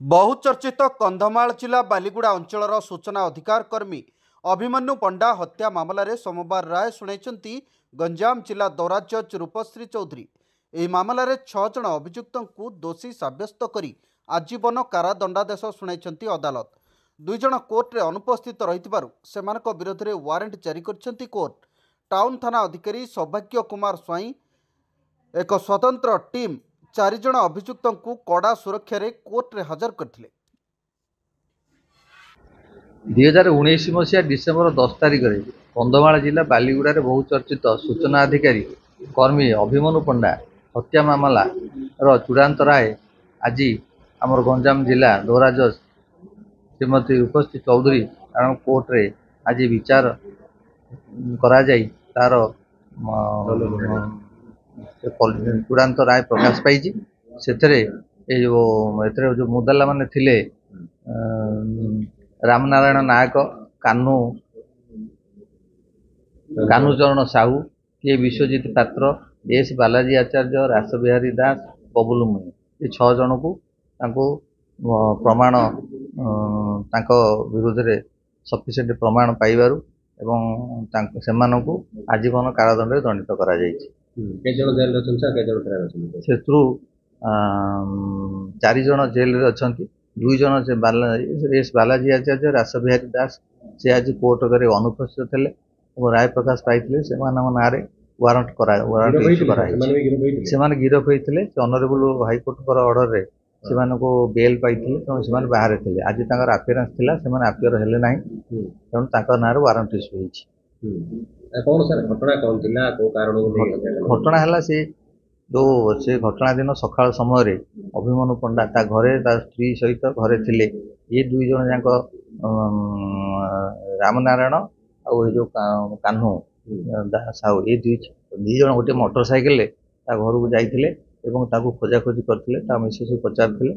बहुचर्चित कंधमाल जिला बालीगुड़ा अंचल सूचना अधिकार कर्मी अभिमन्यु पंडा हत्या मामलें सोमवार राय शुणाई गंजाम जिला दौरा जज रूपश्री चौधरी। ଏହି ମାମଲାରେ 6 ଜଣ ଅଭିଯୁକ୍ତଙ୍କୁ ଦୋଷୀ ସାବ୍ୟସ୍ତ କରି ଆଜୀବନ କାରାଦଣ୍ଡାଦେଶ ଶୁଣାଇଛନ୍ତି ଅଦାଲତ। 2 ଜଣ କୋର୍ଟରେ ଅନୁପସ୍ଥିତ ରହିଥିବାରୁ ସେମାନଙ୍କ ବିରୋଧରେ ୱାରେଣ୍ଟ ଜାରି କରିଛନ୍ତି କୋର୍ଟ। ଟାଉନ୍ ଥାନା ଅଧିକାରୀ ସୌଭାଗ୍ୟ କୁମାର ସ୍ୱାଇଁ ଏକ ସ୍ୱତନ୍ତ୍ର ଟିମ୍ 4 ଜଣ ଅଭିଯୁକ୍ତଙ୍କୁ କଡ଼ା ସୁରକ୍ଷାରେ କୋର୍ଟରେ ହାଜର କରିଥିଲେ। 2019 ମସିହା ଡିସେମ୍ବର 10 ତାରିଖରେ କନ୍ଧମାଳ ଜିଲ୍ଲା ବାଲିଗୁଡ଼ାରେ ବହୁଚର୍ଚ୍ଚିତ ସୂଚନା ଅଧିକାରୀ କର୍ମୀ ଅଭିମନ୍ୟୁ ପଣ୍ଡା ହତ୍ୟା ମାମଲାର ଚୂଡ଼ାନ୍ତ ରାୟ ଆଜି ଆମର ଗଞ୍ଜାମ ଜିଲ୍ଲା ଦୌରା ଜଜ୍ ଶ୍ରୀମତୀ ରୂପଶ୍ରୀ ଚୌଧୁରୀ କୋର୍ଟରେ ଆଜି ବିଚାର କରାଯାଇ ତାର ଚୂଡ଼ାନ୍ତ ରାୟ ପ୍ରକାଶ ପାଇଛି। ସେଥିରେ जो मुदाला माने थिले रामनारायण नायक, कानुचरण साहू, के विश्वजित पात्र, एस बालाजी आचार्य, रासबिहारी दास, बबुल मुनि, ये 6 जन को प्रमाण विरोध में सफिशिएंट प्रमाण पाइबारु एवं सेमानकु आजीवन कारादंड दंडित करा जायछि। सेत्रु 4 जन जेल रे अछंती। 2 जन एस बालाजी आचार्य, रासबिहारी दास से आज कोर्ट करे अनुपस्थित थे और राय प्रकाश पाई से वारंट गिरफ होते ऑनरेबल हाईकोर्ट ऑर्डर रे से बेल पाई से बाहर थे। आज आपियरेंस थिला से आपियर हेले ना तेणु ना वारंट इश्यू होती। घटना है से जो से घटना दिन सकाल समय अभिमन्यु पंडा ता घरे ता स्त्री सहित घरे थिले। ये 2 जन जाक रामनारायण और जो कान्हू साहू ये 2 जन गोटे मोटरसाइकेल घर को जाइए खोजाखोजी करते मिसेस को पचारे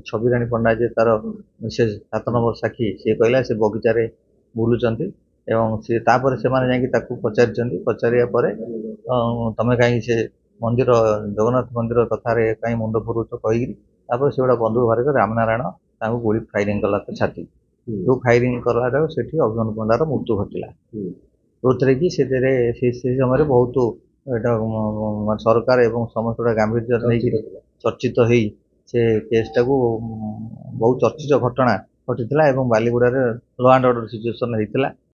छबिराणी पंडा जे तार मिसेस 7 नंबर साक्षी सी कहला से बगीचार बुलूं एवं सी तापर से पचारि पचारिया तमें कहीं से मंदिर जगन्नाथ मंदिर कथार कहीं मुंड फुरुच कहीकि से गोटे बंधुक बाहर रामनारायण गोली फायरिंग कला छाती जो फायरिंग कला से अभिमन्यु पंडार मृत्यु घटला। जो थे कि से समय बहुत सरकार एवं समस्त गांभीर्य नहीं चर्चित हो केसटा को बहुत चर्चित घटना घटी Baliguda law and order situation होता